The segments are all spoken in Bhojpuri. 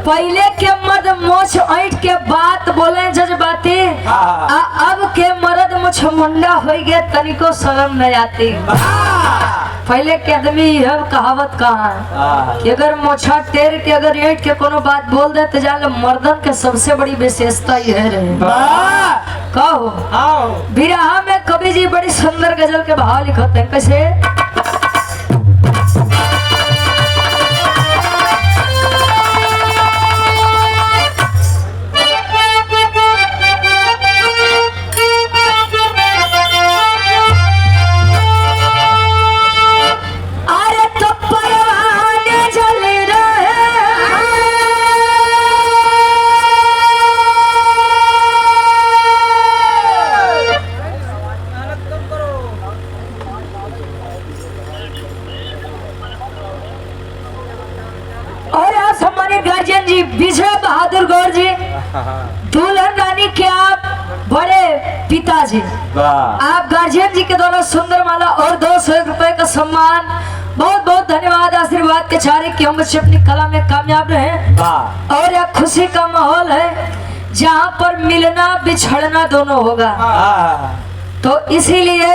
पहले के मर्द मोछ ऐंठ के बात बोले जज्बाती, अब के मर्द मुछ मुंडा हो गए तनिको शर्म नहीं आती। पहले के आदमी यह कहावत कहा है कि अगर मोछा टेर के अगर ऐंठ के कोनो बात बोल दे तो जान मर्दन के सबसे बड़ी विशेषता यह रहे। कहो बिरहा में कवि जी बड़ी सुंदर गजल के भाव लिखते हैं। कैसे? गार्जियन जी विजय बहादुर गौर जी, दुल्हन रानी के आप बड़े पिताजी, आप गार्जियन जी के द्वारा सुंदर माला और 200 रुपए का सम्मान। बहुत बहुत धन्यवाद। आशीर्वाद के चारे की हम बच्चे अपनी कला में कामयाब रहे और यह खुशी का माहौल है जहाँ पर मिलना बिछड़ना दोनों होगा। तो इसीलिए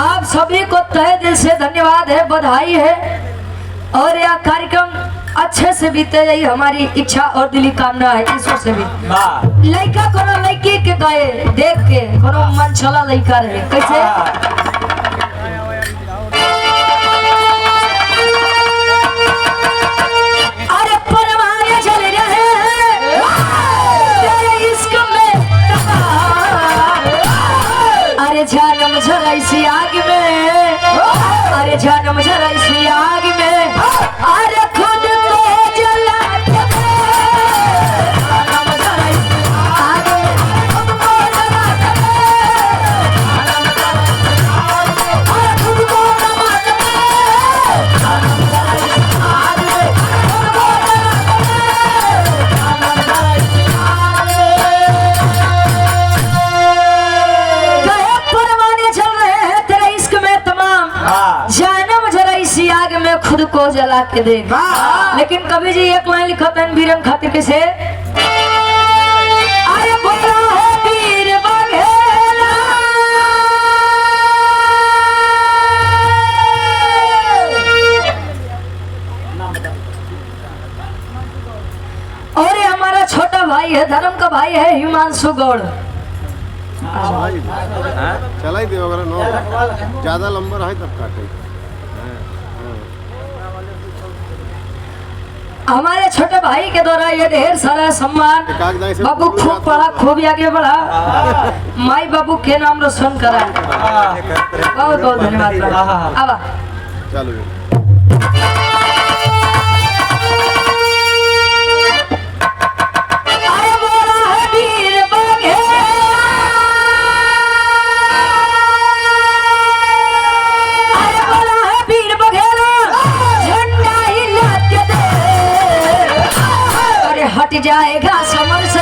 आप सभी को तहे दिल से धन्यवाद है, बधाई है और यह कार्यक्रम अच्छे से बीते यही हमारी इच्छा और दिली कामना है ईश्वर से भी। लड़का कोनो लड़की के गए देख के कोनो मन चला लड़का रहे। कैसे? अरे परवाने चल रहे तेरे इश्क में, अरे जानम जरा इसी आग में, अरे जानम जरा इसी आग में, अरे खुद खुद को जला के दे। लेकिन कभी जी एक लाइन लिखते हैं वीरन खातिर कैसे? अरे बोला है वीर बघेला, और ये हमारा छोटा भाई है, धर्म का भाई है हिमांशु गौड़। चला ही दे ज्यादा लंबा है तब काटे। हमारे छोटे भाई के द्वारा ये ढेर सारा सम्मान। बाबू खूब पढ़ा, खूब आगे बढ़ा, माई बाबू के नाम रोशन करा। बहुत बहुत धन्यवाद। अब चलो हट जाएगा समर से,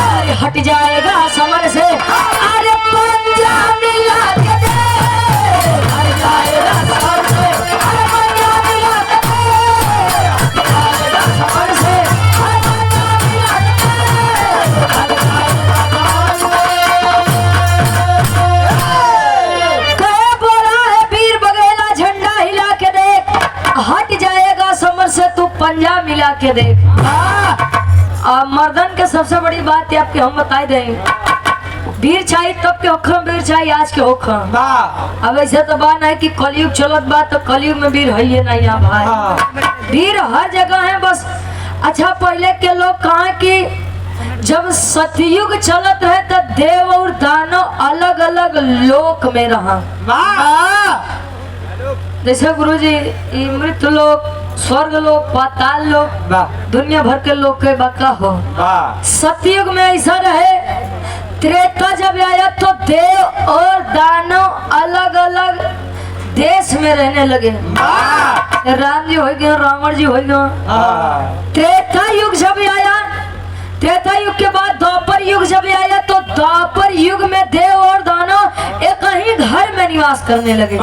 अरे हट जाएगा समर से, अरे पंजा मिला के दे, हट जाएगा समर से, अरे पंजा मिला के दे, हट जाएगा समर से, अरे पंजा मिला के दे, हट जाएगा समर से। कहे बोला है वीर बघेला झंडा हिला के देख, हट जाएगा समर से तू पंजा मिला के देख। मर्दन के सबसे बड़ी बात है आपके हम बता दें, वीर चाहिए तब के होखम, वीर चाहिए आज के होखम। अब ऐसे तो बात है कि कलयुग चलत बात तो कलयुग में वीर है ये नहीं यहाँ भाई, वीर हर जगह है। बस अच्छा पहले के लोग कहा कि जब सतयुग चलत रहे तो देव और दानव अलग अलग लोक में रहा। जैसे गुरुजी मृत लोक, स्वर्ग लोक, पाताल लोक, दुनिया भर के लोग के बका हो। सतयुग में ऐसा रहे, त्रेता जब आया तो देव और दानव अलग अलग देश में रहने लगे। राम जी हो गए, रावण जी हो गए। त्रेता युग जब आया, त्रेता युग के बाद द्वापर युग जब आया तो द्वापर युग में देव और दानव एक ही घर में निवास करने लगे।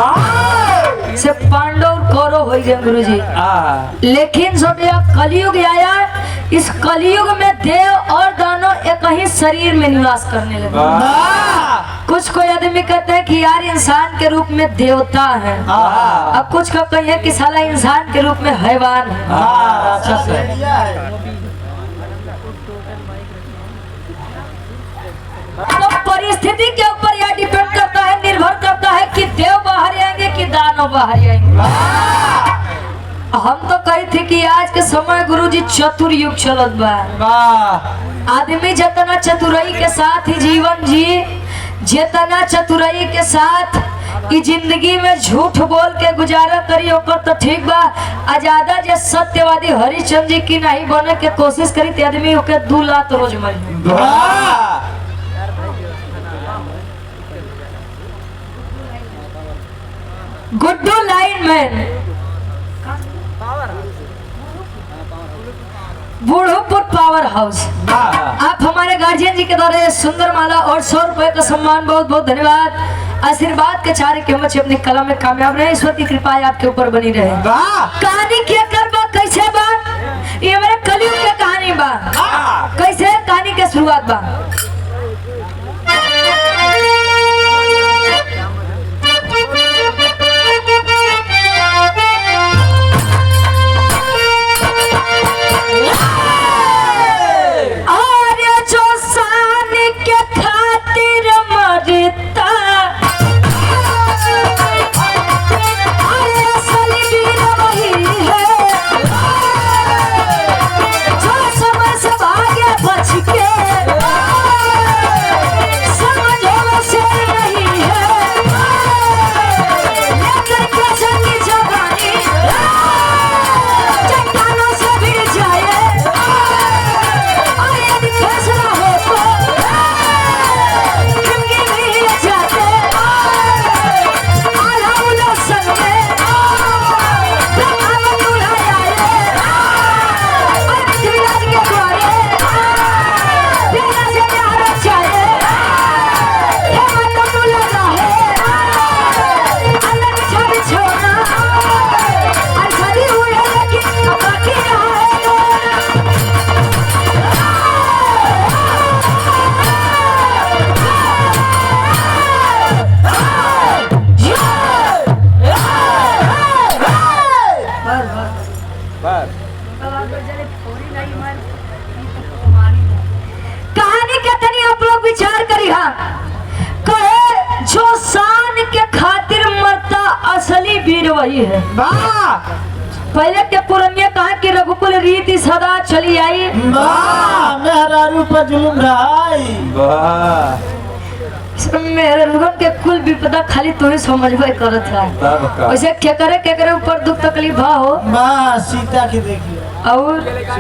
से पांडव कौरव हो गए गुरुजी। लेकिन सोटिया कलयुग आया इस कलयुग में देव और दानव एक ही शरीर में निवास करने लगे। कुछ कोई आदमी कहते हैं कि यार इंसान के रूप में देवता है, अब कुछ का कही है कि साला इंसान के रूप में हैवान है। तो परिस्थिति के ऊपर यह डिपेंड करता है, निर्भर करता है कि देव बाहर आएंगे कि दानव बाहर आएंगे। हम तो कही थे कि आज के समय गुरुजी चतुर युग चलत बा। आदमी जितना चतुराई के साथ ही जीवन जी, जितना चतुराई के साथ ई जिंदगी में झूठ बोल के गुजारा करी ओकर तो ठीक बा। आजादा जे सत्यवादी हरिश्चंद्र जी की नहीं बने के कोशिश करी ते आदमी ओके 2 लाख रोज मरी। Guddu line man Budhopur power house, आप हमारे गार्जियन जी के द्वारा सुंदर माला और 100 रुपए का सम्मान, बहुत बहुत धन्यवाद। आशीर्वाद के चारे के मचे अपनी कला में कामयाब रहे, ईश्वर की कृपा आपके ऊपर बनी रहे। कहानी क्या कर बा, कैसे बा, ये मेरे कलयुग की कहानी बा। कैसे कहानी के शुरुआत बा। कहानी के तनी आप लोग विचार करी। कहे जो शान के खातिर मरता असली वीर वही है। पहले के पुरनिया कहा कि रघुकुल रीति सदा चली आई, मेहरारू पर जुल्म रहाई। मेरे लोगन के कुल विपदा खाली तू ही समझबे करत है। वैसे के करे ऊपर दुख तकलीफ हो, सीता की देखिए और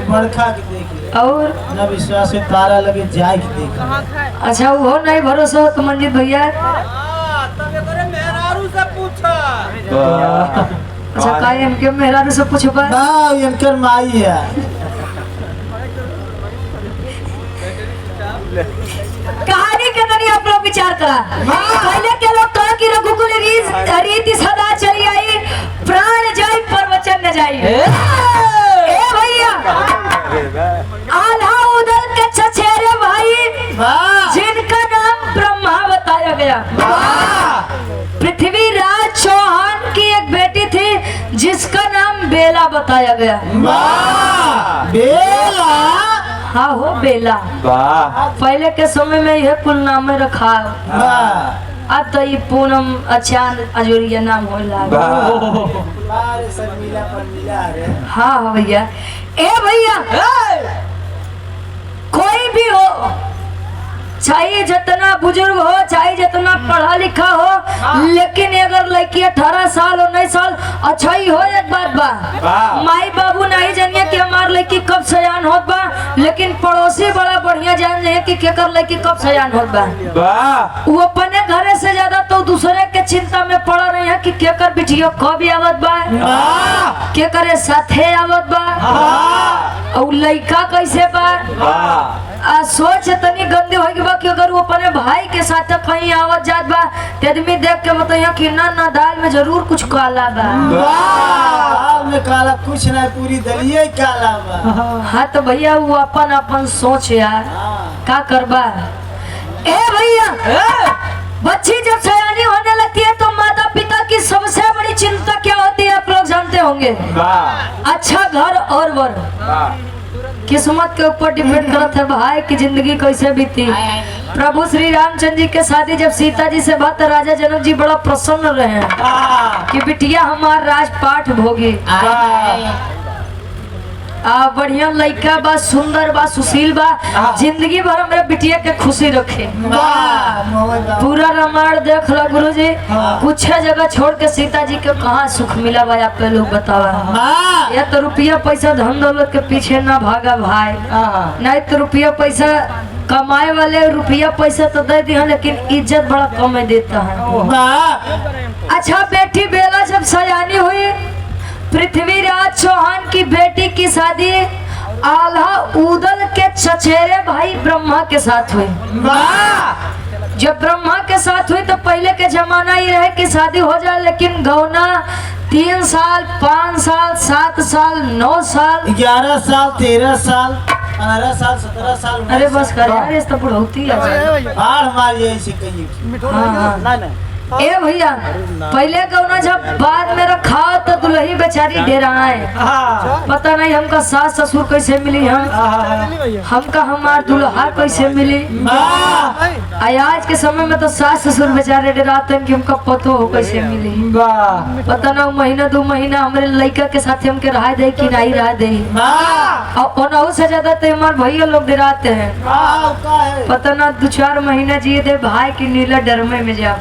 बड़खा की देखिए, और न विश्वास से तारा लगे जाए की देखिए। अच्छा वो नहीं भरोसा हो तो मंजित भैया मेहरारू से पूछा। अच्छा काहे इनके मेहरारू से पूछबा। इनकर माई है। कहानी के तनी आप लोग विचार करा। पहले के लोग कहा कि रघुकुल रीति सदा चली आई, प्राण जाई पर वचन न जाई। ए भैया आल्हा उदल के चचेरे भाई जिनका नाम ब्रह्मा बताया गया। पृथ्वीराज चौहान की एक बेटी थी जिसका नाम बेला बताया गया। बेला, हाँ हो बेला। पहले के समय में यह कुल नाम रखा, अब तो ये पूनम अचान अजोरिया नाम हो लगा। हाँ भैया। ए भैया कोई भी हो, चाहे जितना बुजुर्ग हो, चाहे जितना पढ़ा लिखा हो, लेकिन अगर लड़की 18 साल 19 साल अच्छा ही हो, एक बात बा माई बाबू नहीं जानिए कि हमार लड़की कब सयान होत बा, लेकिन पड़ोसी बड़ा बढ़िया जान रहे कि केकर लड़की कब सयान होत बा। वो अपने घरे से ज्यादा तो दूसरे के चिंता में पड़ा रहे हैं कि केकर बिटिया कब आवत बा, केकर साथे आवत बा, और लड़का कैसे बा। सोच तनी गंदी होगी बा कि अगर वो अपने भाई के साथ कहीं आवत जात बा ते आदमी देख के बताइए कि ना ना दाल में जरूर कुछ काला बा। दाल में काला कुछ नहीं, पूरी दलिया ही काला बा। हाँ तो भैया वो अपन अपन सोच यार का करबा। ए भैया बच्ची जब सयानी होने लगती है तो माता पिता की सबसे बड़ी चिंता क्या होती है आप लोग जानते होंगे? अच्छा घर और वर। किस्मत के ऊपर डिपेंड करता है भाई की जिंदगी कैसे बीती। प्रभु श्री रामचंद्र जी के शादी जब सीता जी से बात, राजा जनक जी बड़ा प्रसन्न रहे कि बिटिया हमार राजपाट भोगी। बढ़िया लड़का बा, सुंदर बा, सुशील बा, जिंदगी भर हमारे बिटिया के खुशी रखे। पूरा रामायण देख लो गुरु जी, कुछ जगह छोड़ के सीता जी के कहाँ सुख मिला भाई आप लोग बतावा। या तो रुपया पैसा धन दौलत के पीछे ना भागा भाई, नहीं तो रुपया पैसा कमाए वाले रुपया पैसा तो दे दिया लेकिन इज्जत बड़ा कम देता है। अच्छा बेटी बेला जब सयानी हुई, पृथ्वीराज चौहान की बेटी की शादी आल्हा उदल के चचेरे भाई ब्रह्मा के साथ हुई। जब ब्रह्मा के साथ हुई तो पहले के जमाना ही रहे कि शादी हो जाए, लेकिन गौना 3 साल 5 साल 7 साल 9 साल 11 साल 13 साल 15 साल 17 साल। अरे बस कर यार, इस तो बुढ़ौती है। बाढ़ मारिए ऐसे कहिए। ए भैया पहले गौना जब बाद में रखा तो दुल्ही बेचारी डेराए, पता नहीं हमका सास ससुर कैसे मिली, हमका हमार दुल्हा कैसे मिली। आज के समय में तो सास ससुर बेचारे डराते हैं कि हमका पतो हो कैसे मिली। पता ना महीना 2 महीना हमारे लड़का के साथ हमके रहा दे कि नहीं रहा दे, और से ज्यादा तो हमारे भैया लोग डराते हैं। पता ना 2-4 महीना जिए दे भाई की नीला डरमे में जा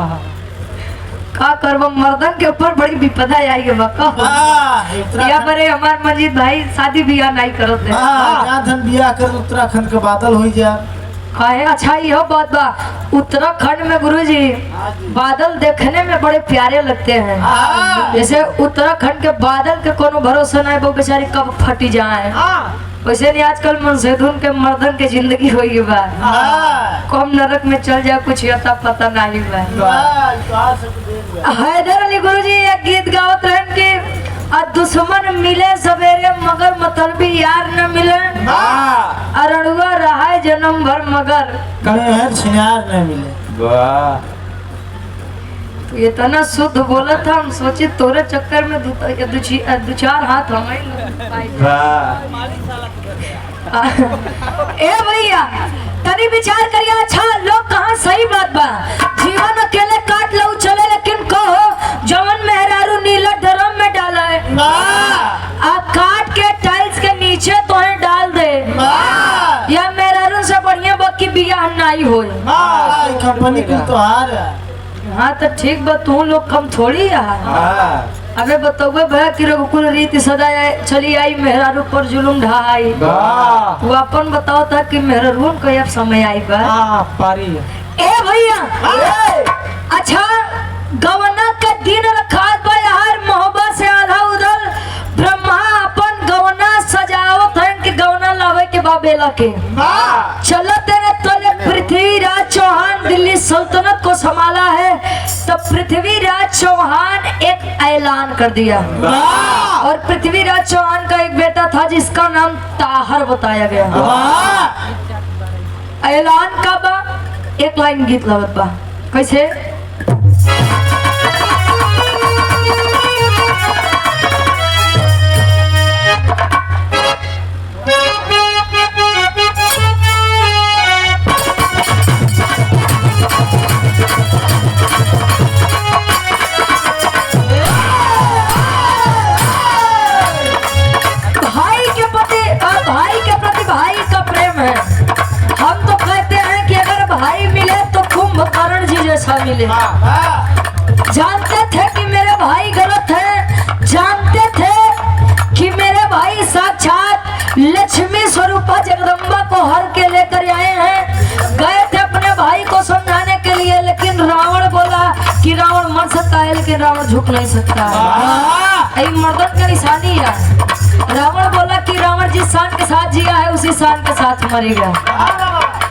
का करब। मर्दन के ऊपर बड़ी विपदा आई है या बड़े हमार मजीद भाई शादी ब्याह नहीं करते धन ब्याह कर उत्तराखंड के बादल हो जा काहे। अच्छा यह बात बा, उत्तराखंड में गुरुजी बादल देखने में बड़े प्यारे लगते हैं। जैसे उत्तराखंड के बादल के कोनो भरोसा नहीं, वो बेचारी कब फटी जाए। वैसे नहीं आजकल मनसेधुन के मर्दन के जिंदगी हुई बा, कम नरक में चल जाए कुछ अता पता नहीं बा। हैदर अली गुरुजी एक गीत गावत रहन के दुश्मन मिले सवेरे मगर मतलबी यार न मिले, अरड़ुआ रहा जन्म भर मगर छिनार न मिले। तो ये तना शुद्ध बोला था, हम सोचे तोरे चक्कर में 2-4 हाथ ए भैया तनी विचार करिए। अच्छा लोग कहाँ सही बात बा, जीवन अकेले काट लो चले, लेकिन कहो जवन मेहरारू नीला ड्रम में डाला है आप काट के टाइल्स के नीचे तो है डाल दे, या मेहरारू से बढ़िया बक्की बियाह नहीं हो। कंपनी की तो हार। हाँ तो ठीक बा, तू लोग कम थोड़ी यार। अबे बताओगे भैया कि रघुकुल रीति सदा चली आई, मेहरारू पर जुलुम ढाई। वो अपन बताओ था कि मेहरारू को अब समय आई बा पारी। ए भैया अच्छा गवना का दिन रखा बा यार, मोहब्बत से आधा उधर ब्रह्मा अपन गवना सजावत है कि गवना लावे के बाबेला के चलते तले पृथ्वीराज चौहान दिल्ली सल्तनत को संभाला है। तो पृथ्वीराज चौहान एक ऐलान कर दिया, और पृथ्वीराज चौहान का एक बेटा था जिसका नाम ताहर बताया गया। ऐलान का बा एक लाइन गीत लगत बा कैसे। मिले जानते थे कि मेरे भाई गलत है, जानते थे कि मेरे भाई साक्षात लक्ष्मी स्वरूपा जगदम्बा को हर के लेकर आए हैं। गए थे अपने भाई को समझाने के लिए, लेकिन रावण बोला कि रावण मर सकता है लेकिन रावण झुक नहीं सकता है। ये मर्दन का निशानी है। रावण बोला कि रावण जिस शान के साथ जिया है उसी शान के साथ मरेगा।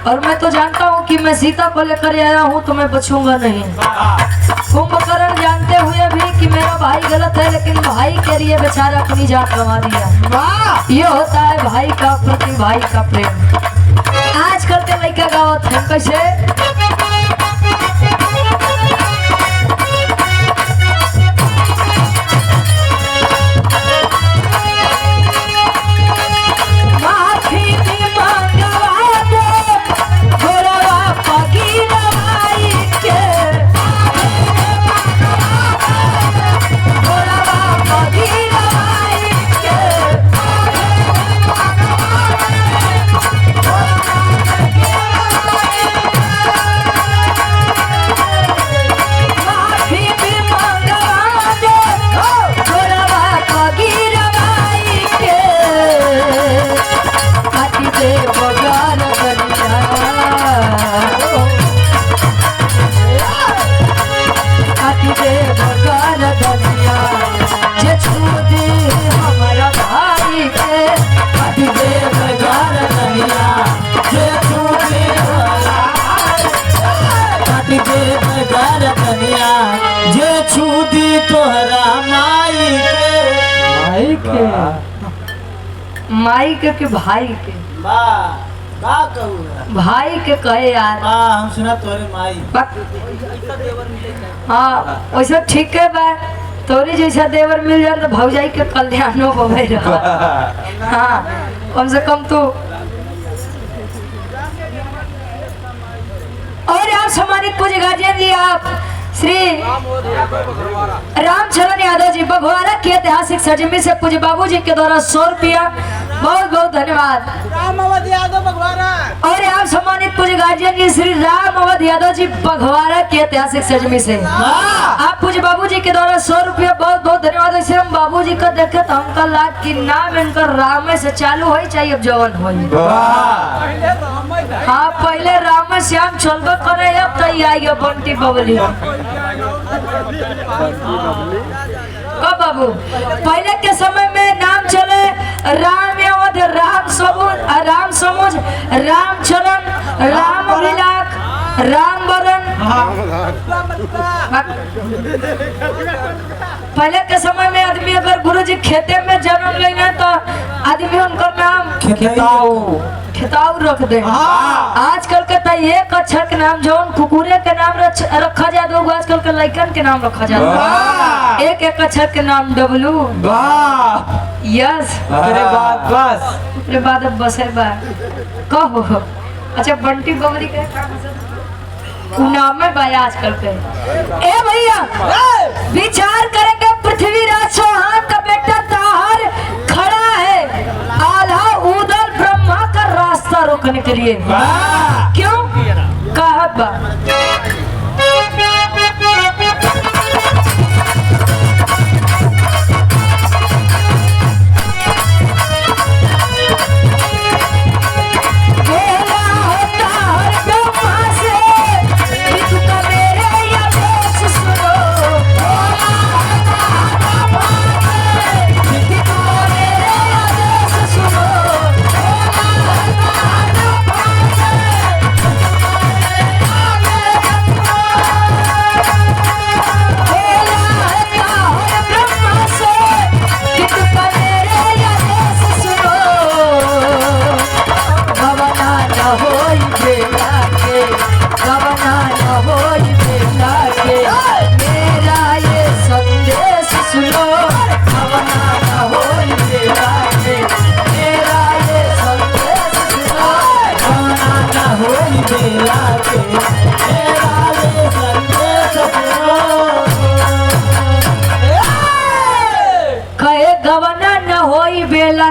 और मैं तो जानता हूँ कि मैं सीता को लेकर आया हूँ तो मैं बचूंगा नहीं। कुंभकर्ण जानते हुए भी कि मेरा भाई गलत है, लेकिन भाई के लिए बेचारा अपनी जान गंवा दिया। ये होता है भाई का प्रति भाई का प्रेम। आजकल के लड़का गावत है कैसे माई के भाई के भाई के कहे यार। हम सुना तोरे माई। हाँ वैसे ठीक है बा, तोरी जैसा देवर मिल जाए तो भौजाई के कल्याणों हो गई रहा। हाँ कम से कम तो। और आप सम्मानित पूज्य गार्जियन जी, आप श्री रामचरण यादव जी बघवारा के ऐतिहासिक सरजमी से पूज्य बाबूजी के द्वारा 100 रुपया बहुत बहुत धन्यवाद। राम अवध यादव बघवारा। और आप सम्मानित पूज्य गार्जियन जी श्री राम अवध यादव जी बघवारा के ऐतिहासिक सरजमी से आप पूज्य बाबूजी के द्वारा 100 रुपया बहुत बहुत धन्यवाद। ऐसे हम बाबूजी का देखे तो हमका लाग की नाम इनका राम से चालू हो चाहिए अब जवन हो। हाँ पहले राम श्याम चलबे करे, अब तो आई बंटी बबली। बाबू पहले के समय में नाम चले राम अवध, राम समुझ, रामचरण, राम विलाक, राम बरन। पहले के समय में आदमी अगर गुरुजी खेते में जन्म लेना तो आदमी उनका नाम खिताऊ रख दे। आजकल के तो एक अक्षर के नाम जो कुकुरे के नाम रखा जाए, दो आजकल के लड़कन के नाम रखा जाए। एक एक अक्षर के नाम डब्लू यस बाद बस है बा कहो। अच्छा बंटी बबरी के नाम है भाई आजकल के। ए भैया विचार करेंगे पृथ्वीराज चौहान का बेटा ताहर खड़ा है आधा उदल ब्रह्मा का रास्ता रोकने के लिए। क्यों कहा बा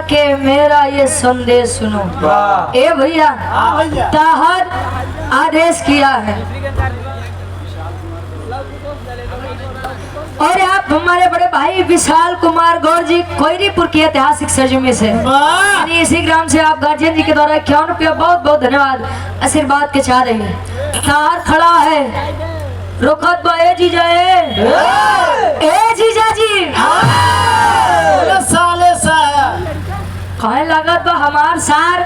के मेरा ये संदेश सुनो। ए भैया ताहर आदेश किया है और आप हमारे बड़े भाई विशाल कुमार गौर जी कोयरीपुर की ऐतिहासिक सरजमी से इसी ग्राम से आप गार्जियन जी के द्वारा 51 रुपया बहुत बहुत धन्यवाद आशीर्वाद के चाह रही है। ताहर खड़ा है रोकत बा ए जीजा जी कहे लागत बा हमार सार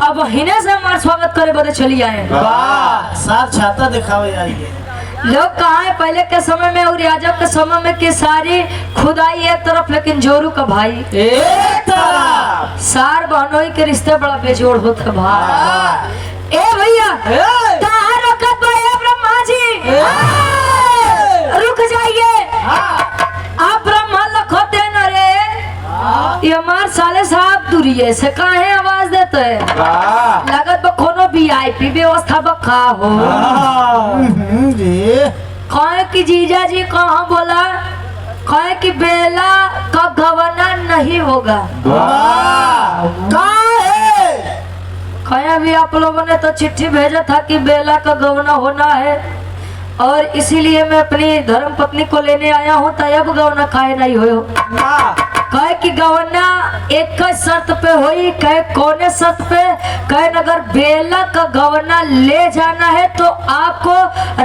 अब हिने से हमार स्वागत करे बदे चली आए। वाह सार छाता दिखावे आइए। लोग कहा है पहले के समय में और याजक के समय में कि सारी खुदाई एक तरफ लेकिन जोरू का भाई एक तरफ। सार बहनोई के रिश्ते बड़ा बेजोड़ होता भाई। ए भैया कहाँ रुकत बा ए ब्रह्मा जी, रुक जाइए। आप ब्रह्मा लखोते न रे, ये हमार साले साहब दूरिये से काहे आवाज देते है। लागत बा कोनो वीआईपी व्यवस्था बखा हो। कहे कि जीजा जी कहाँ बोला, कहे कि बेला का गवर्नर नहीं होगा। कहे अभी आप लोगों ने तो चिट्ठी भेजा था कि बेला का गवर्नर होना है और इसीलिए मैं अपनी धर्म पत्नी को लेने आया हूँ। तब गवर्नर काहे नहीं हो। कहे कि गवर्नर एक शर्त पे होई, कहे कौने शर्त पे, कहे अगर बेला का गवर्नर ले जाना है तो आपको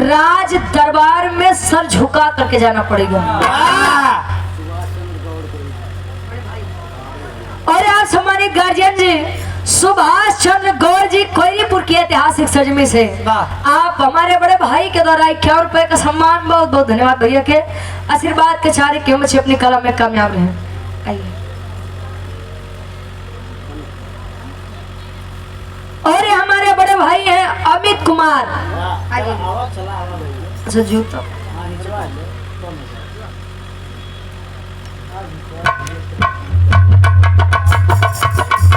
राज दरबार में सर झुका करके जाना पड़ेगा। और आज हमारे गार्जियन जी सुभाष चंद्र गौर जी कोयलीपुर की ऐतिहासिक सरजमी से आप हमारे बड़े भाई के द्वारा 51 रुपए का सम्मान, बहुत बहुत धन्यवाद भैया के आशीर्वाद के चारे की उम्र अपनी कला में कामयाब रहे। आइए। और ये हमारे बड़े भाई हैं अमित कुमार। अच्छा जूता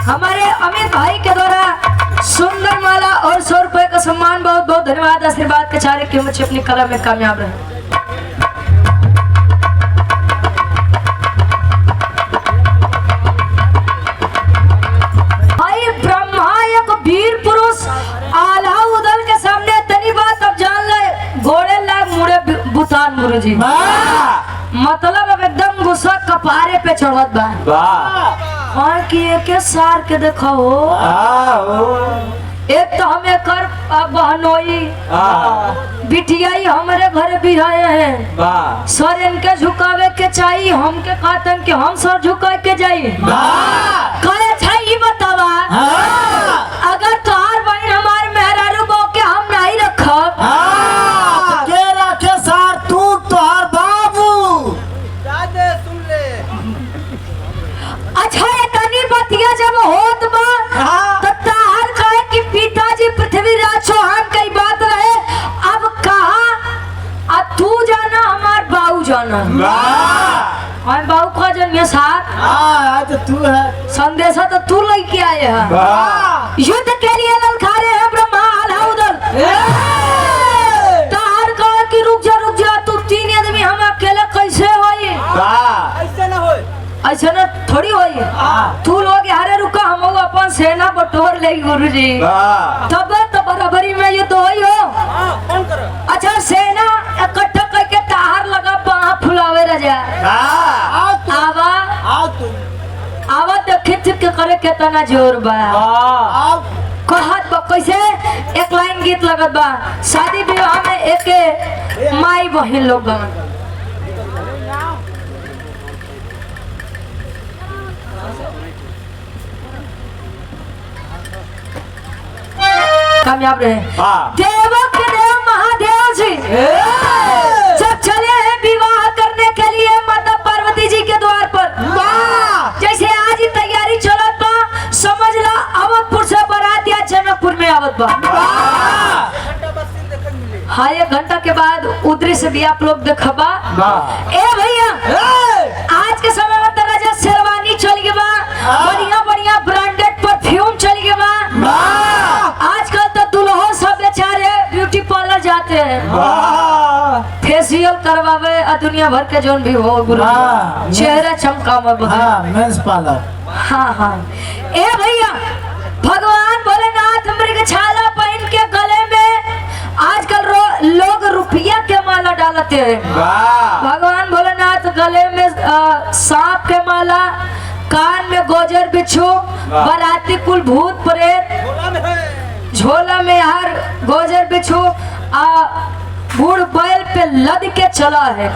हमारे अमित भाई के द्वारा सुंदर माला और 100 रुपए का सम्मान, बहुत बहुत धन्यवाद आशीर्वाद के चारे की उम्र अपनी कला में कामयाब रहे। भाई ब्रह्मा एक वीर पुरुष आल्हा उदल के सामने तनी बात अब जान ले, घोड़े लाग मुड़े बुतान गुरु जी। मतलब अब एकदम गुस्सा कपारे पे चढ़त बा। हाँ कि एक सार के देखो एक तो हमें कर बहनोई बिटियाई हमारे घर भी आए हैं, सर इनके झुकावे के चाहिए, हमके कहते कि हम सर झुका के जाइए। कहे चाहिए बतावा अगर तोहार बहन हमारे मेहरारू बो के हम नहीं रखब के रखे सार तू तोहार बाबू। अच्छा ये तनी बतिया जब होत बा तो तार कहे कि पिताजी पृथ्वीराज चौहान कई बात रहे, अब कहा अब तू जाना हमार बाऊ जाना। हम बाऊ का जन्म साथ आज तू है संदेशा तो तू लेके आए हैं, युद्ध के लिए ललकारे हैं ब्रह्मा आल्हा उदल। तार कहे कि रुक जा तू 3 आदमी हम अकेले कैसे होई। ऐसे ना हो, ऐसा ना थोड़ी होई। तू लोग हारे रुका, हम अपन सेना बटोर ले गुरुजी, तब तो बराबरी में ये तो होई हो। अच्छा सेना इकट्ठा करके ताहार लगा बाह फुलावे रजा आवा तो खिच के करे केतना जोर बा। कहत बा कैसे एक लाइन गीत लगत बा, शादी विवाह में एक माई बहन लोग बा। कामयाब रहे। देवों के देव महादेव जी जब चले हैं विवाह करने के लिए माता पार्वती जी के द्वार पर, जैसे आज ही तैयारी चलत बा, समझ ला अवधपुर से बारात या जनकपुर में आवत बा। हाँ 1 घंटा के बाद उधरी से भी आप लोग देखबा। ए भैया आज के समय में तरह शेरवानी चल गई बा, बढ़िया ब्रांडेड परफ्यूम चल गई बा। आजकल तो दुल्हो सब बेचारे ब्यूटी पार्लर जाते हैं, फेशियल करवावे दुनिया भर के जोन भी हो गुरु चेहरा चमकावे। Men's parlour. हाँ ए भैया भगवान भोलेनाथ मृग छाला पहन के गले में आजकल लोग रुपया के माला डालते हैं। भगवान भोलेनाथ गले में सांप के माला, कान में गोजर बिच्छू, बराती कुल भूत प्रेत, झोला में हर गोजर बिच्छू बूढ़ बैल पे लद के चला है।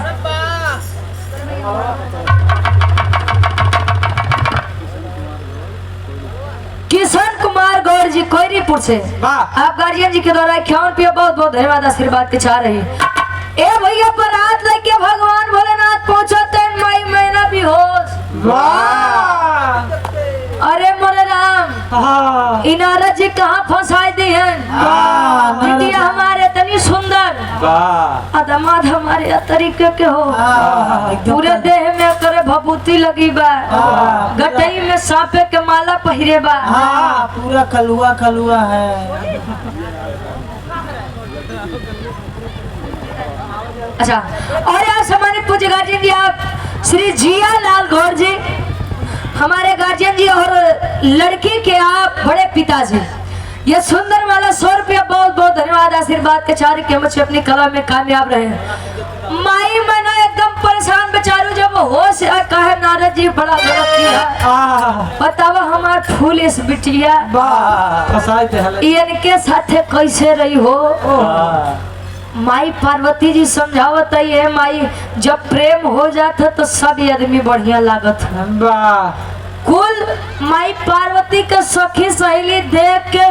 किशन कुमार गौर जी कोयरीपुर से आप गार्जियन जी के द्वारा 51 रुपया बहुत बहुत धन्यवाद आशीर्वाद के चाह रही ए भैया बारात लेके भगवान भोलेनाथ पहुंचते हैं मई महीना भी होश अरे मोरे राम इनारत जी कहाँ फंसाई दी है बिटिया हमारे इतनी सुंदर अदमाद हमारे तरीके के हो पूरे देह में करे भभूति लगी बा गटई में सांपे के माला पहिरे बा पूरा कलुआ कलुआ है। अच्छा और यार सम्मानित पूज्य गार्जियन जी आप श्री जिया लाल गौर जी हमारे गार्जियन जी और लड़की के आप बड़े पिताजी ये सुंदर वाला 100 रुपया बहुत बहुत धन्यवाद आशीर्वाद के चार के मुझे अपनी कला में कामयाब रहे माई मैंने एकदम परेशान बेचारू जब होश कहे नारद जी बड़ा गलत किया बतावा हमार फूल इस बिटिया इनके साथे कैसे रही हो माई पार्वती जी समझावत है माई जब प्रेम हो जाता तो सब आदमी बढ़िया लागत है कुल माई पार्वती के सखी सहेली देख के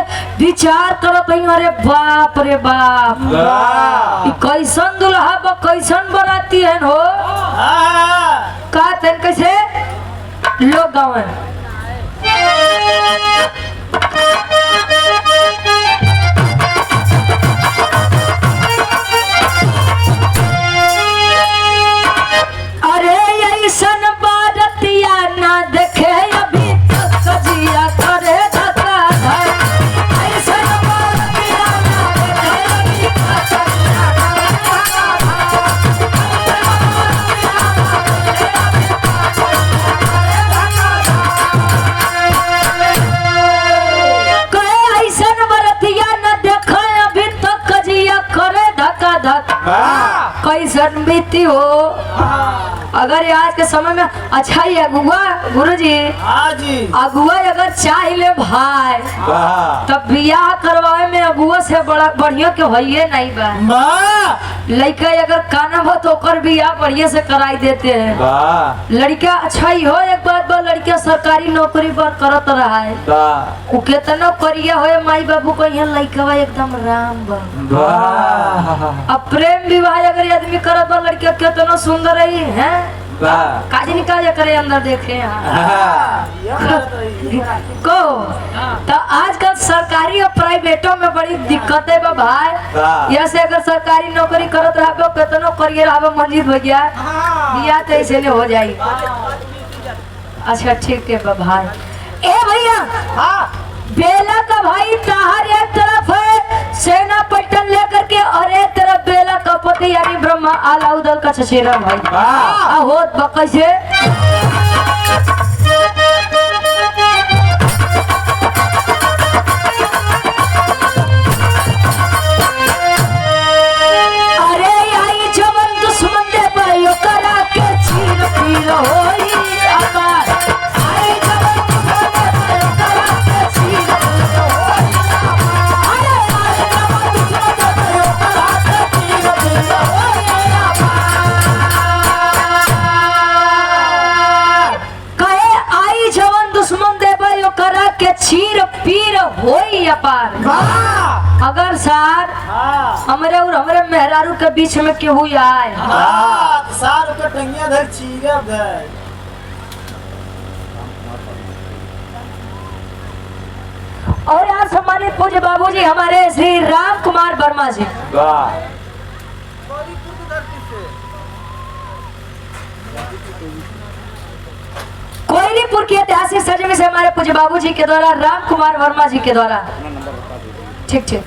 विचार करत है अरे बाप रे बाप कैसन दुल्हा बा कैसन बराती है हो का तन कैसे लोग गावन ऐसन बारतिया ना देखे अभी तक सजिया करे धक्का धर ऐसन बारतिया ना देखे अभी तक सजिया करे ऐसन बारतिया ना देखे अभी तक सजिया करे धक्का धक कैसन बीती हो अगर आज के समय में अच्छा ही अगुआ गुरुजी अगुआ अगर चाहिए भाई तब बियाह करवाए में अगुआ से बड़ा बढ़िया के होइए नहीं बा लड़का अगर काना हो तो कर बियाह बढ़िया से कराई देते हैं लड़का अच्छा ही हो एक बात बा लड़का सरकारी नौकरी पर करत रहा है वो कितना करिया हो माई बाबू को यहाँ लड़का एकदम राम बा अब प्रेम विवाह अगर आदमी करत बा लड़का कितना सुंदर रही है काजी निकाल करे अंदर देखे को तो आजकल सरकारी और प्राइवेटों में बड़ी दिक्कत है भाई ऐसे अगर सरकारी नौकरी करत रहा कितनो करिए रहा मंजिल भैया बिया तो ऐसे नहीं हो जाए अच्छा ठीक है भाई ए भैया बेला का भाई ताहर एक तरफ है सेना पट्टन लेकर के और एक तरफ बेला का पति यानी ब्रह्मा आलाउदल का चचेरा भाई होत बकई से अरे आई जवन दुश्मन दे भाई करा के चीर पीर होई आकार आई जवन चीर पीर होई अपार अगर सार हमरे और हमरे मेहरारू के बीच में केहू आए सार के टंगिया धर चीरा धर और यहाँ सम्मानित पूज्य बाबूजी हमारे श्री राम कुमार वर्मा जी कोयलीपुर की ऐतिहासिक सरजमी से हमारे पूज्य बाबूजी के द्वारा राम कुमार वर्मा जी के द्वारा ठीक ठीक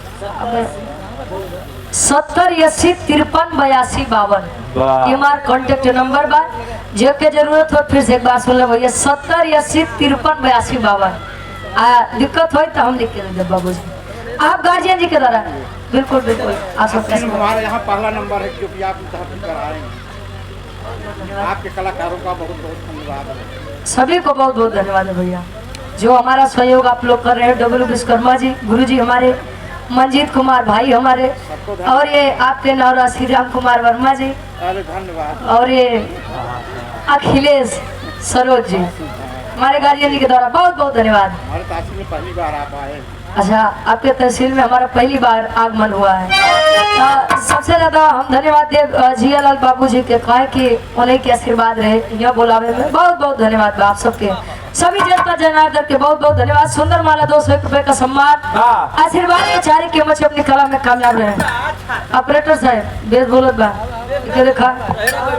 70805352 ये हमारा कॉन्टेक्ट नंबर बा जो के जरूरत हो फिर से एक बार सुन लो भैया 70805352 दिक्कत हो तो हम लिख के दे बाबूजी आप गार्जियन जी के द्वारा बिल्कुल बिल्कुल आ सकते हैं हमारे यहाँ पहला नंबर है क्योंकि आप कराएंगे आपके कलाकारों का बहुत बहुत धन्यवाद है सभी को बहुत बहुत धन्यवाद है भैया जो हमारा सहयोग आप लोग कर रहे हैं डब्ल्यू विश्वकर्मा जी गुरुजी हमारे मंजीत कुमार भाई हमारे और ये आपके नौरा श्री राम कुमार वर्मा जी धन्यवाद और ये अखिलेश सरोज जी हमारे गार्जियन जी के द्वारा बहुत बहुत धन्यवाद। हमारे तहसील में पहली बार आप आए। अच्छा, आपके तहसील में हमारा पहली बार आगमन हुआ है। सबसे ज्यादा हम धन्यवाद देव जियालाल बाबू जी के, कहे कि उन्हें के आशीर्वाद रहे यह बोलावे में। बहुत बहुत धन्यवाद आप सबके, सभी जनता जनार्दन के बहुत बहुत धन्यवाद। सुंदर माला 201 रुपए का सम्मान, आशीर्वाद के चारे के मचे अपनी कला में कामयाब रहे। ऑपरेटर साहब बेस बोलत बा के देखा।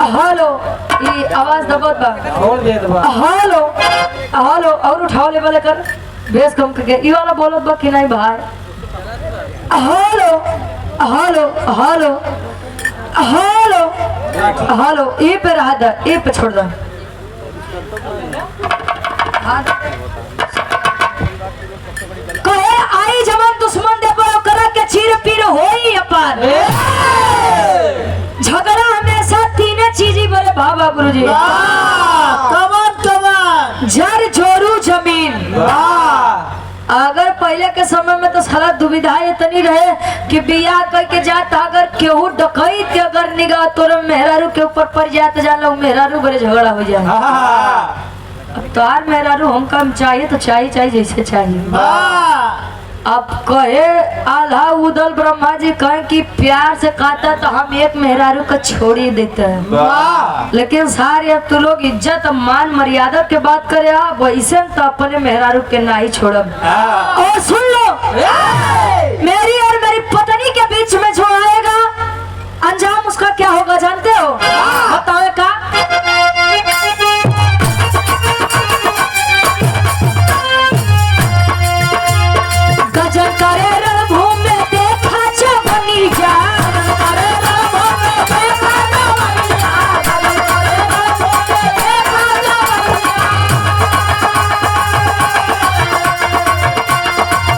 हेलो, ये आवाज दबत बा। हेलो हेलो, और उठाओ लेवल कर बेस कम करके ई वाला बोलत बा कि नहीं भाई। Hello hello hello hello hello, ये पे रहा था, ये पे छोड़ दो। कहे आई जवान दुश्मन दे बड़ो करा के चीर पीर होई अपार। झगड़ा हमेशा तीन चीजी बड़े बाबा गुरुजी, कमान कमान जर जोरू जमीन। अगर पहले के समय में तो सारा दुविधा इतनी रहे कि बियाह करके जाता, अगर केहू डकैत के अगर निगाह तोरे मेहरारू के ऊपर पड़ जाए तो जान लो मेहरारू बड़े झगड़ा हो जाए। अब तार मेहरारू हम काम चाहिए तो चाहिए जैसे चाहिए। अब कहे आल्हा उदल ब्रह्मा जी कहे कि प्यार से कहता तो हम एक मेहरारू को छोड़ ही देते हैं, लेकिन सारे अब तो लोग इज्जत मान मर्यादा के बात करे वैसे तो अपने मेहरारू के ना ही छोड़ब। और सुन लो, मेरी और मेरी पत्नी के बीच में जो आएगा अंजाम उसका क्या होगा जानते हो? बताओ का गजन करे रणभूमि में देखा जवनी जा,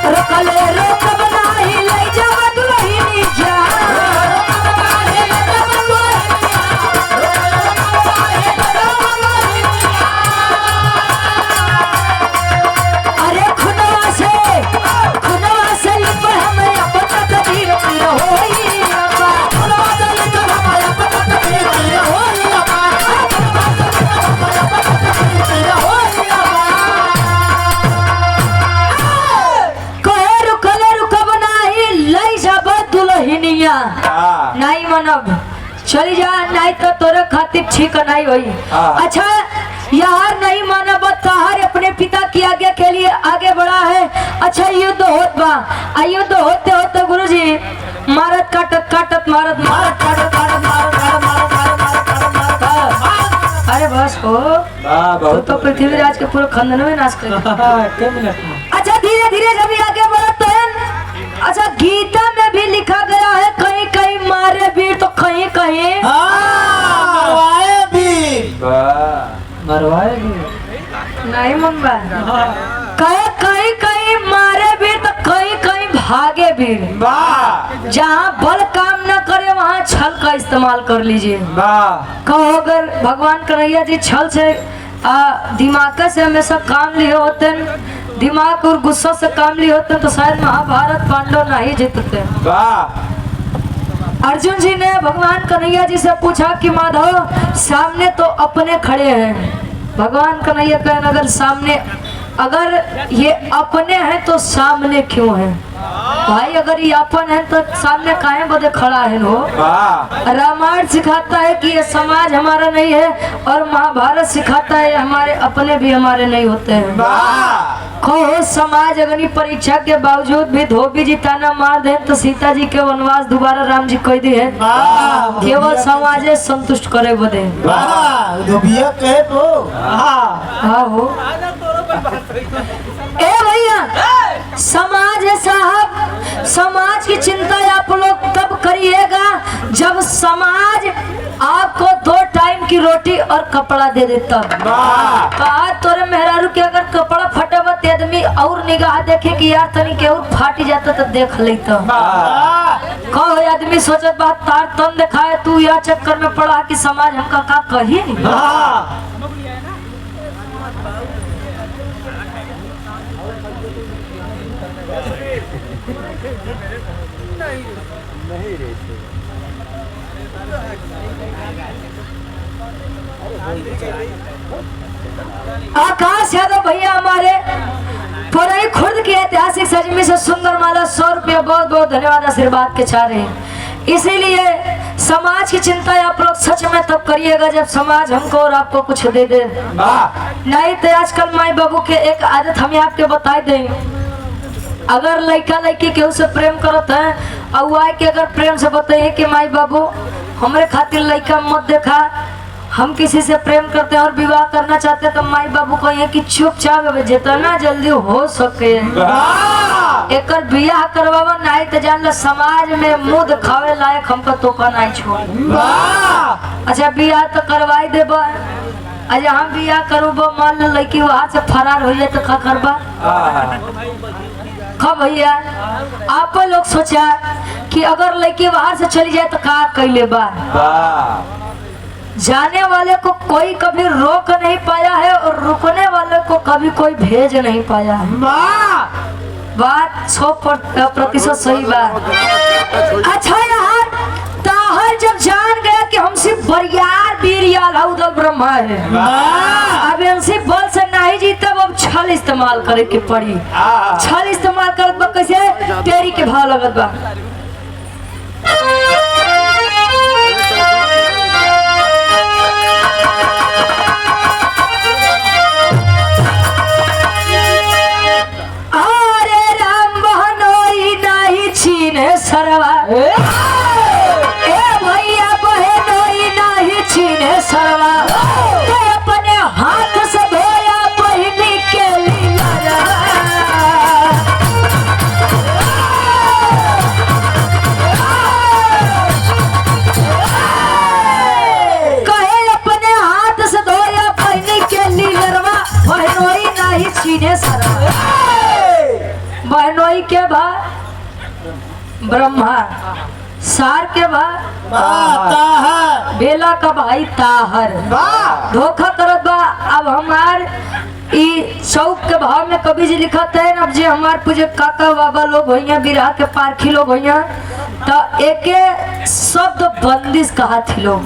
रोकले रोक बनाई ले जावा दुल्हनी जा। अरे खुदवा से लिप हमें अपना कबीर पीर होई अब्बा। खुदवा से लिप हमें अपना कबीर पीर होई अब्बा। कहे रुकले रुकब नाही लई जाब दुल्हनिया। नहीं मनब चली जा, नहीं तो तोरे खातिर ठीक नहीं होई। अच्छा यार नहीं माना ताहर अपने पिता की आज्ञा के लिए आगे बढ़ा है। अच्छा युद्ध होत बा, युद्ध होते होते गुरुजी मारत काटत मारत काटत अरे बस हो तो पृथ्वीराज के पूरे खानदान में नाश कर। अच्छा धीरे धीरे जब आगे बढ़ते हैं, अच्छा गीता में भी लिखा गया है कहीं कहीं मारे वीर तो कहीं कहीं मरवाए भी नहीं मनवा। कहीं कहीं मारे वीर तो कहीं कहीं भागे वीर। जहाँ बल काम न करे वहाँ छल का इस्तेमाल कर लीजिए। कहो अगर भगवान कन्हैया जी छल से दिमाग से हमेशा काम लिए होते, दिमाग और गुस्सा से काम लिए होते तो शायद महाभारत पांडव नहीं जीतते। अर्जुन जी ने भगवान कन्हैया जी से पूछा कि माधव सामने तो अपने खड़े हैं। भगवान कन्हैया कहने अगर सामने अगर ये अपने हैं तो सामने क्यों हैं भाई? अगर ये अपन है तो सामने काहे बदे खड़ा है हो? रामायण सिखाता है कि ये समाज हमारा नहीं है और महाभारत सिखाता है हमारे अपने भी हमारे नहीं होते हैं। कहो समाज अग्नि परीक्षा के बावजूद भी धोबी जी ताना मार दे तो सीता जी के वनवास दोबारा राम जी कह दिए केवल समाजे संतुष्ट करे बदे। हाँ हो ए भैया, समाज है साहब, समाज की चिंता आप लोग तब करिएगा जब समाज आपको 2 टाइम की रोटी और कपड़ा दे देता। कहा तोरे मेहरारू के अगर कपड़ा फटेगा तो आदमी और निगाह देखे कि यार तनी के और फाटी जाता तो देख लेता। कहो आदमी सोचत बात तार तन दिखाए तू यह चक्कर में पड़ा कि समाज हमका का कही। आकाश यादव भैया हमारे पुरई खुर्द की ऐतिहासिक सजमी से सुंदर माला 100 रुपया बहुत बहुत धन्यवाद आशीर्वाद के चाह रहे हैं। इसीलिए समाज की चिंता आप लोग सच में तब करिएगा जब समाज हमको और आपको कुछ दे दे। नहीं तो आजकल माई बाबू के एक आदत हमें आपके बता दें, अगर लड़का लड़की केहू से प्रेम करत है और आए के अगर प्रेम से बताइए कि माई बाबू हमारे खातिर लड़का मत देखा, हम किसी से प्रेम करते हैं और विवाह करना चाहते हैं तो माई बाबू को ये कि चुपचाप जितना जल्दी हो सके एक बियाह करवावा, नहीं तो जान लो समाज में मुंह दिखावे लायक हमको तोका नहीं छोड़। अच्छा बियाह तो करवाई देबा, अच्छा हम बियाह करूबा मान लो लड़की वहां से फरार हो जाए तो क्या करबा? कब भैया आप लोग सोचा कि अगर लड़की बाहर से चली जाए तो क्या कैले बा? जाने वाले को कोई कभी रोक नहीं पाया है और रुकने वाले को कभी कोई भेज नहीं पाया है। बात 100% सही बात। अच्छा यार ताहर जब जान गया कि हमसे बरियार बीरियाल उदल ब्रह्मा है, अब हमसे बल से नहीं जीता, अब छल इस्तेमाल करे के पड़ी। छल इस्तेमाल करत बा कैसे? तेरी के भाव लगत बा। सरवा ए भैया बहनोई नहीं छीने सरवा, तो अपने हाथ से धोया बहनी के लीला। कहे अपने हाथ से धोया बहनी के लीलरवा, बहनोई नहीं छीने सरवा। बहनोई के भा ब्रह्मा, सार के ताहर, बेला का भाई ताहर धोखा करत बा। अब हमार चौक के भाव में कवि जी लिखत है अब जे हमार पूजे काका बाबा लोग भैया बिरहा के पारखी लोग भैया तो एक शब्द बंदिश कहा थी लोग।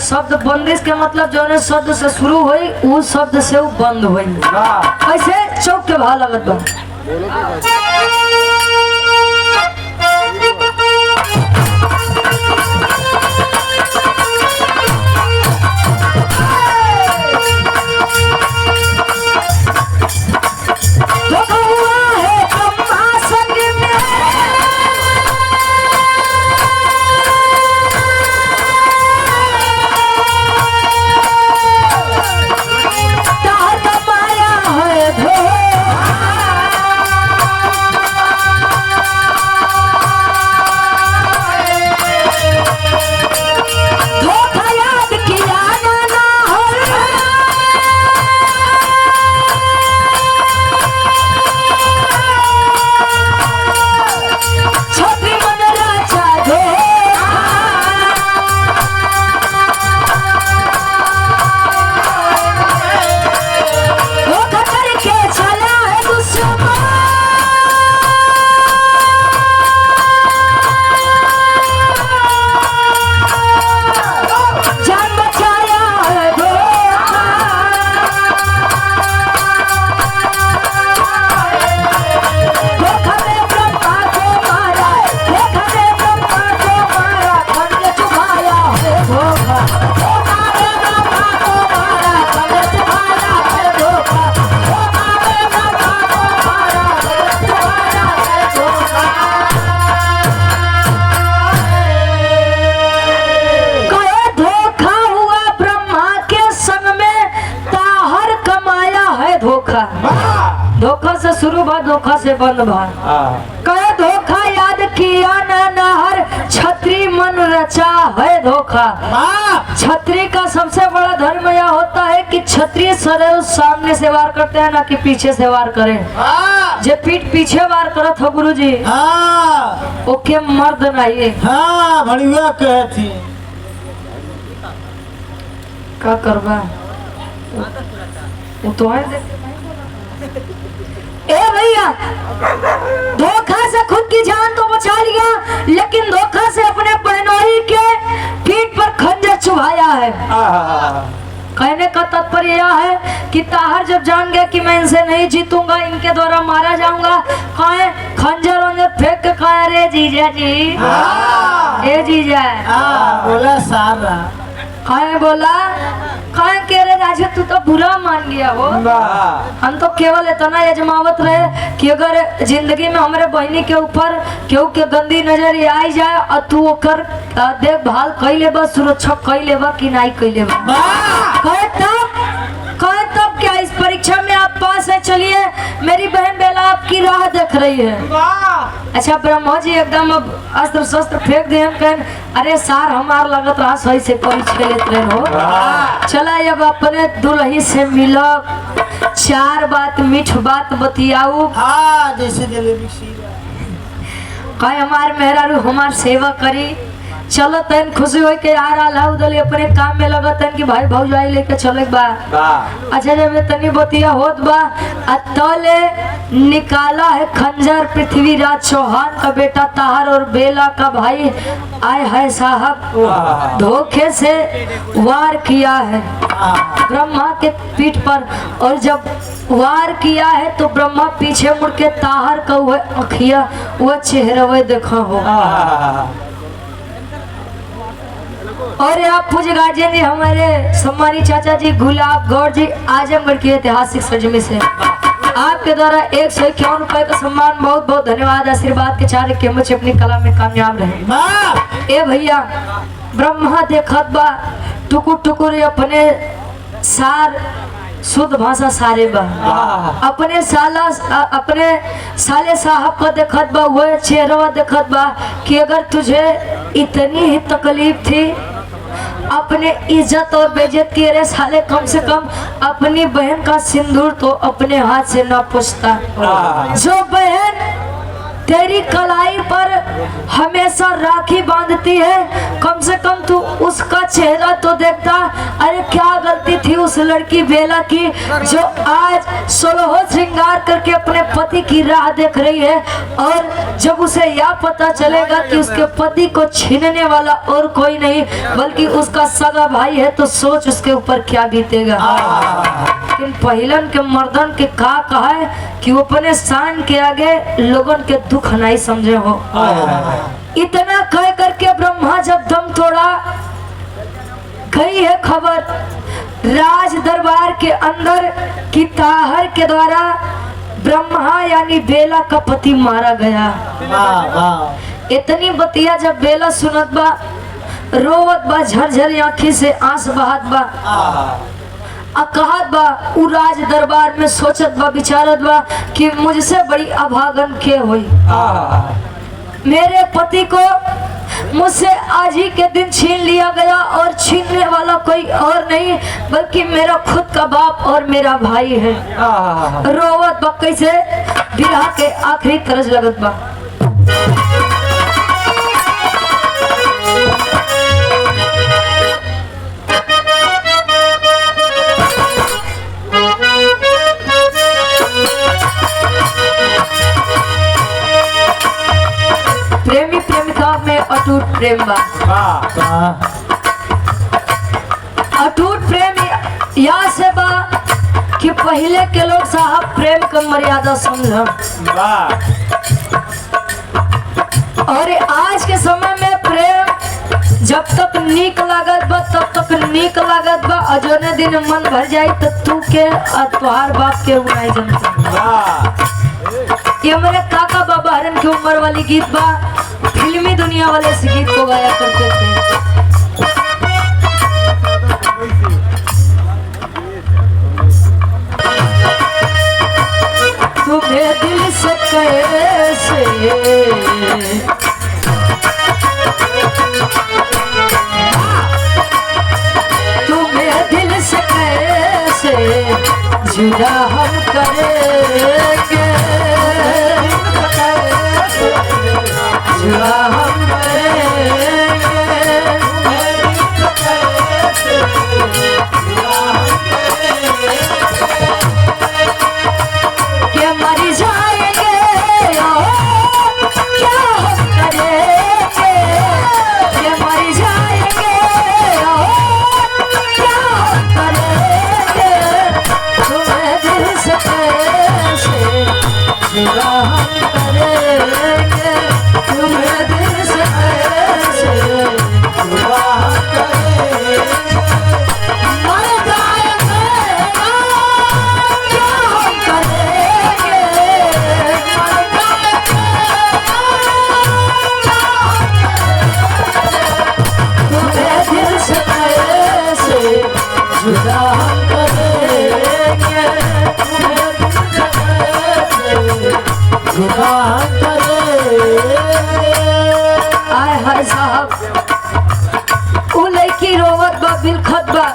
शब्द बंदिश के मतलब जो शब्द से शुरू हुई उस शब्द से वो बंद हुई। ऐसे चौक के भाव लगत बा। धोखा से शुरू भा धोखा से बंद भा। कहे धोखा याद किया न हर छत्री मन रचा है धोखा। छत्री का सबसे बड़ा धर्म यह होता है कि छत्री सदैव सामने से वार करते हैं ना कि पीछे से वार करें। जे पीठ पीछे वार करत हो गुरु जी ओके मर्द नहीं। बढ़िया कहती क्या करवा वो तो है। ए भैया धोखा से खुद की जान तो बचा लिया लेकिन धोखा से अपने बहनोई के पीठ पर खंजर चुभाया है। कहने का तात्पर्य यह है कि ताहर जब जान गया कि मैं इनसे नहीं जीतूंगा, इनके द्वारा मारा जाऊंगा, कहे खंजर वंजर फेंक के कहे रे जीजा जी, ए जीजा, बोला सारा कहे बोला कहे के रे राजू तू तो बुरा मान गया हो। हम तो केवल इतना यजमावत रहे कि अगर जिंदगी में हमारे बहनी के ऊपर केहू के गंदी नजर आई जाए और तू ओकर देखभाल कई लेबा, सुरक्षा कई लेबा कि नहीं कई लेबा। कहे तब क्या इस परीक्षा में आप पास है, चलिए मेरी बहन बेला आपकी राह देख रही है। अच्छा ब्रह्मा जी एकदम अब अस्त्र शस्त्र फेंक दिए, कहन अरे सार हमार लगत रहा सही से परीक्षा लेते हो। चला अब अपने दुल्ही से मिलो, चार बात मीठ बात बतियाऊ, जैसे जलेबी शीरा कहे हमार मेहरारू हमार सेवा करी। चलो तन खुशी हो के यार आला उदली अपने काम में लगा तन कि भाई भौजाई लेके चले बा। अच्छा जब तनी बतिया होत बा अतले निकाला है खंजर पृथ्वीराज चौहान का बेटा ताहर और बेला का भाई आए है साहब, धोखे से वार किया है ब्रह्मा के पीठ पर। और जब वार किया है तो ब्रह्मा पीछे मुड़ के ताहर का वह अखिया वह चेहरा वह देखा हो। और आप पूज गार्जियन जी हमारे सम्मानित चाचा जी गुलाब गौर जी आजमगढ़ की ऐतिहासिक सरजमी से आपके द्वारा 151 रुपए का सम्मान, बहुत बहुत धन्यवाद। आशीर्वाद के चारे के मुझे अपनी कला में कामयाब रहे। ए भैया ब्रह्मा देखत बा टुकुर टुकुर अपने सार शुद्ध भाषा सारे बा, अपने साले साहब का देखत बा, वह चेहरा देखत बा कि अगर तुझे इतनी ही तकलीफ थी अपने इज्जत और बेइज्जत के रे साले, कम से कम अपनी बहन का सिंदूर तो अपने हाथ से न पूछता। जो बहन तेरी कलाई पर हमेशा राखी बांधती है, कम से कम तू उसका चेहरा तो देखता। अरे क्या गलती थी उस लड़की बेला की जो आज 16 श्रृंगार करके अपने पति की राह देख रही है, और जब उसे यह पता चलेगा कि उसके पति को छीनने वाला और कोई नहीं बल्कि उसका सगा भाई है, तो सोच उसके ऊपर क्या बीतेगा। लेकिन पहिलन के मर्दन के कहा है कि वो अपने शान के आगे लोगों के दुख नहीं समझे हो। इतना कह करके ब्रह्मा जब दम तोड़ा, गई है खबर राज दरबार के अंदर कि ताहर के द्वारा ब्रह्मा यानी बेला का पति मारा गया। इतनी बतिया जब बेला सुनत बा, रोवत बा, झरझर आंखी से आंस बहात बा, कहत बा उ राज दरबार में सोचत बा, विचारत बा कि मुझसे बड़ी अभागन के हुई। मेरे पति को मुझसे आज ही के दिन छीन लिया गया, और छीनने वाला कोई और नहीं बल्कि मेरा खुद का बाप और मेरा भाई है। रोवत बा कैसे बिरहा के आखिरी तरस लगत बा। प्रेमी प्रेमिका में अटूट प्रेम बा, अटूट प्रेम या से बा कि पहले के लोग साहब प्रेम का मर्यादा समझ, और आज के समय में प्रेम जब तक नीक लागत बा तब तक नीक लागत बा, और जोने दिन मन भर जाए तो तू के तुहार बाप के उड़ाई जनता। ये मेरे काका बाबा हरन की उम्र वाली गीत बा, फिल्मी दुनिया वाले इस गीत को गाया करते थे। तुम्हें दिल से कैसे तुम्हें दिल से कैसे जुदा हम करेंगे, जुदा हम करेंगे, के मर जाएंगे क्या हम करेंगे, के मर जाएंगे क्या हम करेंगे। बिलखत बा।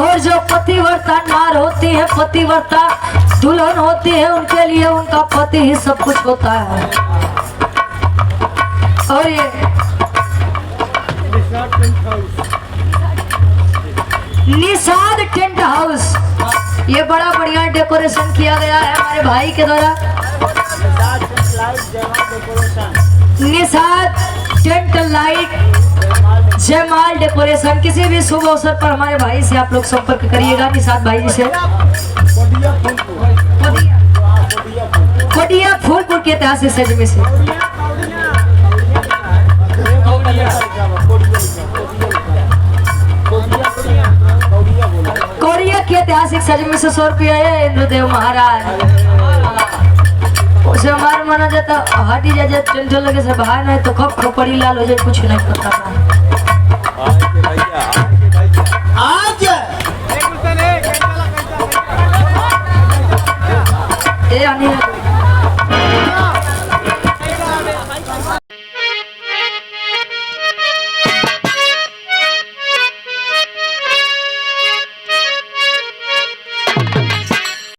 और जो पतिव्रता नार होती है, पतिव्रता दुल्हन होती है, उनके लिए उनका पति ही सब कुछ होता है। और ये निषाद टेंट हाउस, ये बड़ा बढ़िया डेकोरेशन किया गया है हमारे भाई के द्वारा। निषाद टेंट लाइट जयमाल डेकोरेशन। किसी भी शुभ अवसर पर हमारे भाई से आप लोग संपर्क करिएगा, निषाद भाई जी से। कोडिया फूलपुर के ऐतिहासिक सज में से कोरिया के ऐतिहासिक सज में से 100 रुपया है इंद्रदेव महाराज। उसे हमारे माना जाता हाथी जा टेंट लगे से बाहर नहीं तो कब खोपड़ी लाल हो जाए, कुछ नहीं पता। आज ए